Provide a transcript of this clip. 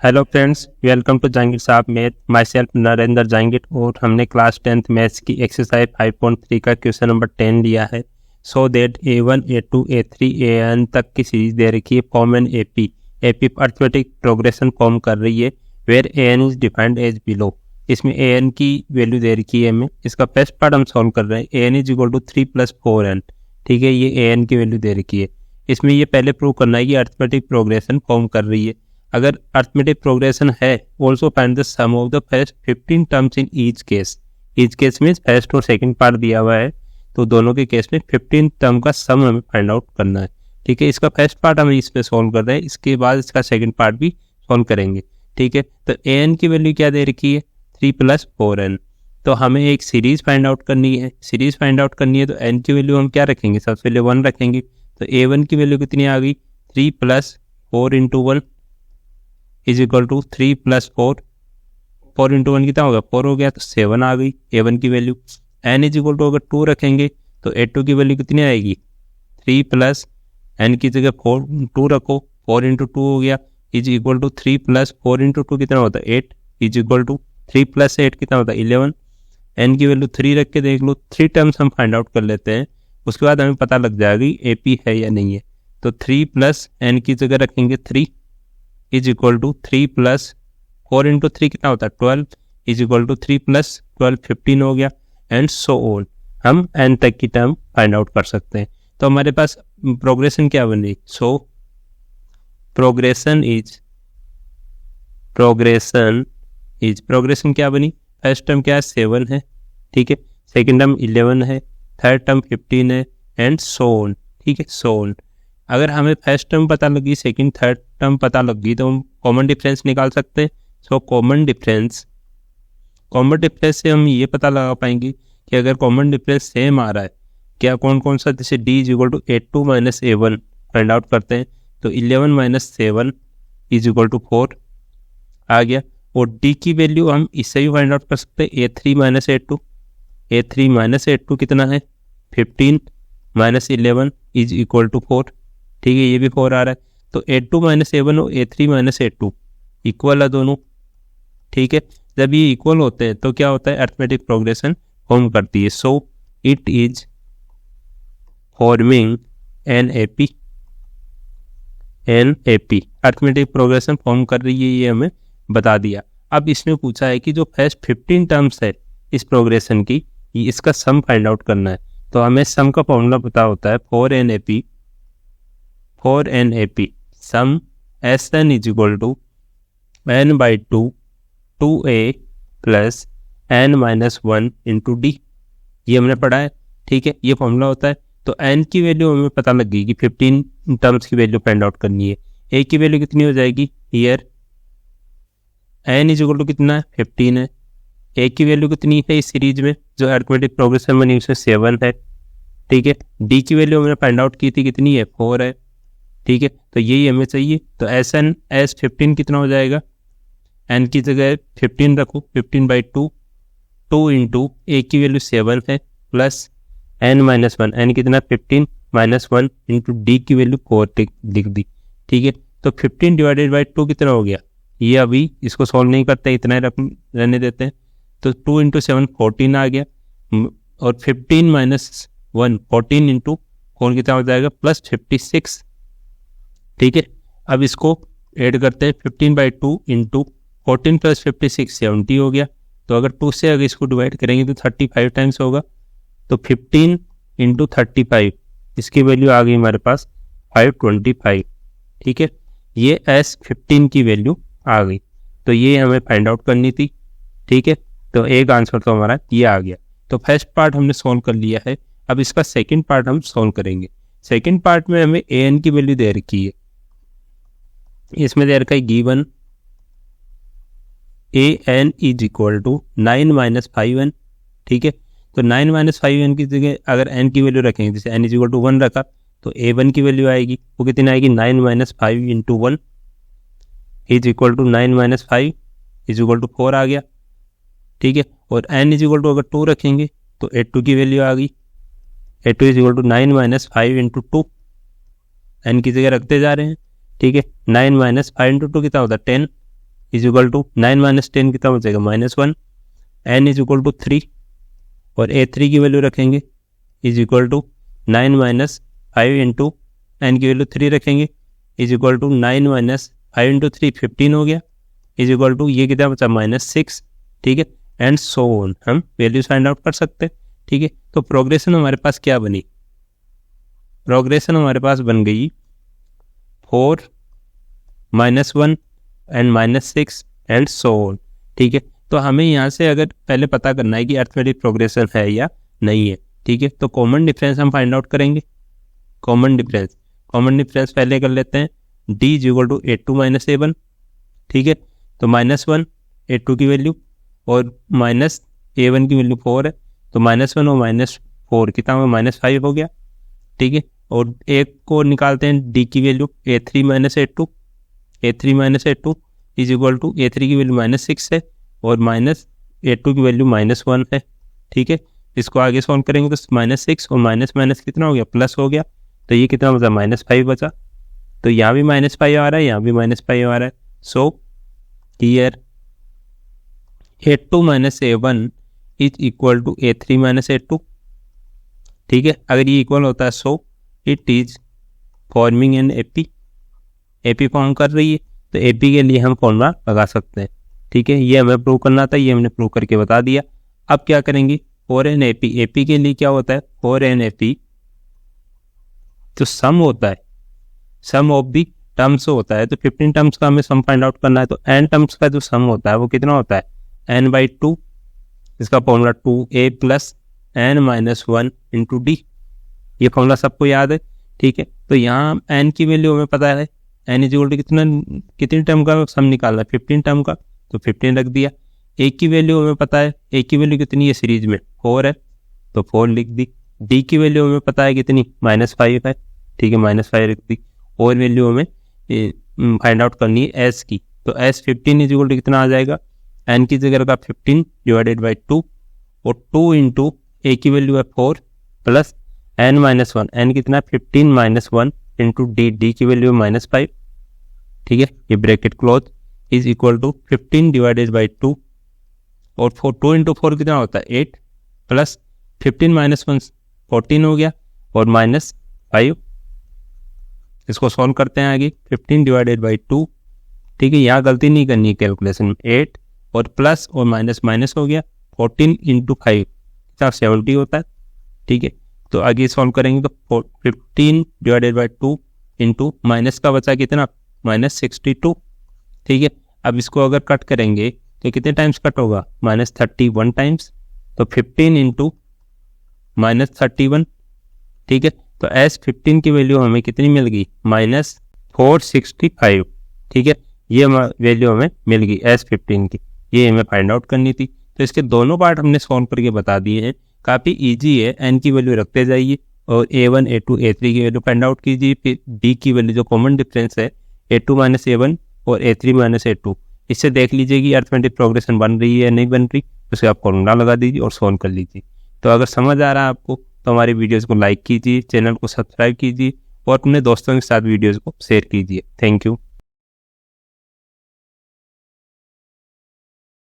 Hello friends, welcome to Jahangir Sahab math. Myself Narendra Jahangir. और हमने class 10th maths की exercise 5.3 का क्वेश्चन नंबर 10 लिया है। So that A1 A2 A3 AN तक की सीरीज दे रखी है। Form an AP arithmetic progression form कर रही है where AN is defined as below. इसमें AN की वैल्यू दे रखी है हमें। इसका फर्स्ट पार्ट हम सॉल्व कर रहे हैं। AN is equal to 3 + 4n। ठीक है, ये AN की वैल्यू दे रखी है। इसमें ये पहले प्रूव करना है कि अर्थमेटिक प्रोग्रेशन फॉर्म कर रही है। अगर अर्थमेटिक प्रोग्रेशन है, also find the sum of the first 15 terms in each case. Each case में फर्स्ट और सेकंड पार्ट दिया हुआ है, तो दोनों के केस में 15 टर्म का सम हमें फाइंड आउट करना है। ठीक है, इसका फर्स्ट पार्ट हम इसमें सॉल्व कर रहे हैं, इसके बाद इसका सेकंड पार्ट भी सॉल्व करेंगे। ठीक है, तो an की वैल्यू क्या दे रखी है? 3 + 4n। तो हमें एक सीरीज फाइंड आउट करनी है। सीरीज फाइंड आउट करनी है तो n की वैल्यू हम क्या रखेंगे? सबसे पहले 1 रखेंगे। तो a1 की वैल्यू कितनी आ गई? 3 + 4 × 1 इज इक्वल टू 3 + 4। 4 × 1 कितना होगा? 4 हो गया, तो 7 आ गई A1 की वैल्यू। n इज इक्वल टू अगर 2 रखेंगे तो A2 की वैल्यू कितनी आएगी? 3 + n की जगह 2 रखो, 4 × 2 हो गया, इज इक्वल टू 3 + 4 × 2 कितना होता है? 8 इज इक्वल टू 3 + 8 कितना होता है? 11। n की वैल्यू 3 रख के देख लो। 3 टर्म्स हम फाइंड आउट कर लेते हैं, उसके बाद हमें पता लग जाएगा AP है या नहीं है। तो 3 + n की जगह रखेंगे 3 इज इक्वल टू 3 + 4 × 3 कितना होता है? 12 इज इक्वल टू 3 + 12 15 हो गया, एंड सो ऑन। हम n तक की टर्म फाइंड आउट कर सकते हैं। तो हमारे पास प्रोग्रेशन क्या बनी? सो प्रोग्रेशन क्या बनी? फर्स्ट टर्म क्या है? 7 है। ठीक है, सेकेंड टर्म 11 है, थर्ड टर्म 15 है, एंड सो ऑन। ठीक है, सो ऑन। अगर हमें फर्स्ट टर्म पता लगी, सेकंड थर्ड टर्म पता लगी, तो हम कॉमन डिफरेंस निकाल सकते हैं। सो कॉमन डिफरेंस से हम ये पता लगा पाएंगे कि अगर कॉमन डिफरेंस सेम आ रहा है, क्या कौन कौन सा, जैसे D is equal to A2 - A1 find out करते हैं, तो 11 - 7 इज इक्वल टू 4 आ गया। और D की वैल्यू हम इससे भी फाइंड आउट कर सकते हैं, A3 - A2। A3 - A2 कितना है? 15 - 11 इज इक्वल टू 4। ठीक है, ये भी 4 आ रहा है। तो A2 - A1 और A3 - A2 इक्वल है दोनों। ठीक है, जब ये इक्वल होते हैं तो क्या होता है? अर्थमेटिक प्रोग्रेशन फॉर्म करती है। So it is forming N AP arithmetic progression form कर रही है, ये हमें बता दिया। अब इसमें पूछा है कि जो फर्स्ट 15 टर्म्स है इस प्रोग्रेशन की, इसका सम फाइंड आउट करना है। तो हमें सम का फॉर्मूला पता होता है, for an AP sum SN is equal to n/2 2a + n - 1 × D। ये हमने पढ़ा है। ठीक है, ये फॉर्मूला होता है। तो n की वैल्यू हमें पता लग गई कि 15 टर्म्स की वैल्यू फाइंड आउट करनी है। a की वैल्यू कितनी हो जाएगी? Here n is equal to कितना है? 15 है। a की वैल्यू कितनी है इस सीरीज में जो अर्थमेटिक प्रोग्रेशन बनी उसमें? 7 है। ठीक है, D की वैल्यू हमने फाइंड आउट की थी, कितनी है? 4 है। ठीक है, तो यही हमें चाहिए। तो SN एस 15 कितना हो जाएगा? n की जगह 15 रखो, 15/2 2 × a की वैल्यू 7 है प्लस n - 1, n कितना? 15 - 1 × D की वैल्यू 4 लिख दी। ठीक है, तो 15/2 कितना हो गया? ये अभी इसको सॉल्व नहीं करते, इतना ही रहने देते हैं। तो 2 × 7 14 आ गया, और 15 - 1 14 × 4 कितना हो जाएगा? +56। ठीक है, अब इसको ऐड करते हैं। 15/2 × 14 + 56 70 हो गया। तो अगर 2 से अगर इसको डिवाइड करेंगे तो 35 टाइम्स होगा। तो 15 × 35 इसकी वैल्यू आ गई हमारे पास 525। ठीक है, ये S15 की वैल्यू आ गई। तो ये हमें फाइंड आउट करनी थी। ठीक है, तो एक आंसर तो हमारा ये आ गया। तो फर्स्ट पार्ट हमने सॉल्व कर लिया है। अब इसका सेकंड पार्ट हम सॉल्व करेंगे। सेकंड पार्ट में हमें AN की वैल्यू दे रखी है। इसमें दे रखा है given AN is equal to 9 - 5n। ठीक है, तो 9 - 5n की जगह अगर n की वैल्यू रखेंगे, जैसे n इज इक्वल टू 1 रखा, तो A1 की वैल्यू आएगी, वो कितनी आएगी? 9 - 5 × 1 is equal to 9 - 5 is equal to 4 आ गया। ठीक है, और n इज इक्वल टू अगर 2 रखेंगे तो A2 की वैल्यू आ गई। A2 is equal to 9 - 5 × 2, n की जगह रखते जा रहे हैं। ठीक है, 9 - 5 × 2 कितना होता है? 10। इज इक्वल टू 9 माइनस 10 कितना बचेगा -1, n इज इक्वल टू 3 और a3 की वैल्यू रखेंगे is equal to 9 minus 5 into n की वैल्यू 3 रखेंगे is equal to 9 minus 5 into 3 15 हो गया इज इक्वल टू ये कितना बचा -6, ठीक है, एंड सो ऑन। हम वैल्यूज फाइंड आउट कर सकते हैं, ठीक है। तो प्रोग्रेशन हमारे पास क्या बनी, प्रोग्रेशन हमारे पास बन गई 4 -1 एंड -6 एंड सो ऑन, ठीक है। तो हमें यहाँ से अगर पहले पता करना है कि अरिथमेटिक प्रोग्रेशन है या नहीं है, ठीक है। तो कॉमन डिफरेंस हम फाइंड आउट करेंगे। कॉमन डिफरेंस पहले कर लेते हैं। d is equal to a2 minus a1, ठीक है। तो -1 a2 की वैल्यू और माइनस a1 की वैल्यू 4 है, तो -1 और -4 कितना हुआ -5 हो गया, ठीक है। और एक को निकालते हैं d की value a3 minus a2 is equal to a3 की वैल्यू -6 है और -a2 की वैल्यू -1 है, ठीक है। इसको आगे सॉल्व करेंगे तो -6 और माइनस कितना हो गया, प्लस हो गया, तो ये कितना बचा -5 बचा। तो यहाँ भी -5 आ रहा है, यहाँ भी -5 आ रहा है। So here a2 minus a1 is equal to a3 minus a2, ठीक है। अगर ये इक्वल होता है so it is forming an AP form कर रही है, तो एपी के लिए हम फॉर्मूला लगा सकते हैं, ठीक है। ये हमें प्रूव करना था, ये हमने प्रूव करके बता दिया। अब क्या करेंगे, फॉर एन एपी के लिए क्या होता है, फॉर एन एपी जो सम होता है, सम ऑफ दी टर्म्स होता है, तो 15 टर्म्स का हमें सम फाइंड आउट करना है। तो n टर्म्स का जो सम होता है वो कितना होता है, n/2, इसका formula 2a plus n minus 1 into D, ये फॉर्मूला सबको याद है, ठीक है। तो यहाँ n की वैल्यू हमें पता है, n इज इक्वल टू कितने टर्म का सम निकालना है, 15 टर्म का, तो 15 रख दिया। a की वैल्यू हमें पता है, a की वैल्यू कितनी है सीरीज में 4 है, तो 4 लिख दी। d की वैल्यू हमें पता है कितनी -5 है, ठीक है, -5 रख दी। और वैल्यू हमें फाइंड आउट करनी है s की, तो s 15 इज इक्वल टू कितना आ जाएगा, n की जगह का 15 डिवाइडेड बाई 2 और 2 इंटू a की वैल्यू है 4 प्लस n माइनस 1, n कितना 15 माइनस 1 इंटू डी की वैल्यू -5, ठीक है। ये bracket close is equal to 15 divided by 2 और 2 इंटू 4 कितना होता है 8 प्लस 15 माइनस 1 14 हो गया और -5। इसको सॉल्व करते हैं आगे, 15 डिवाइडेड बाई 2, ठीक है। यहाँ गलती नहीं करनी है कैलकुलेशन में, 8 और प्लस और माइनस हो गया, 14 इंटू 5 कितना 70 होता है, ठीक है। तो आगे सॉल्व करेंगे तो 15 डिवाइडेड बाई 2 इंटू माइनस का बचा कितना -62, ठीक है। अब इसको अगर कट करेंगे तो कितने टाइम्स कट होगा, -31 टाइम्स, तो 15 इंटू -31, ठीक है। तो S15 की वैल्यू हमें कितनी मिल गई, -465, ठीक है। ये वैल्यू हमें मिल गई S15 की, ये हमें फाइंड आउट करनी थी। तो इसके दोनों पार्ट हमने सॉल्व करके बता दिए हैं, काफ़ी इजी है। n की वैल्यू रखते जाइए और a1 a2 a3 की वैल्यू फाइंड आउट कीजिए, फिर d की वैल्यू जो कॉमन डिफरेंस है a2 माइनस a1 और a3 माइनस a2, इससे देख लीजिए कि अरिथमेटिक प्रोग्रेशन बन रही है या नहीं बन रही, उसके आप फॉर्मूला लगा दीजिए और सॉल्व कर लीजिए। तो अगर समझ आ रहा है आपको तो हमारी वीडियोज़ को लाइक कीजिए, चैनल को सब्सक्राइब कीजिए और अपने दोस्तों के साथ वीडियोज़ को शेयर कीजिए। Thank you.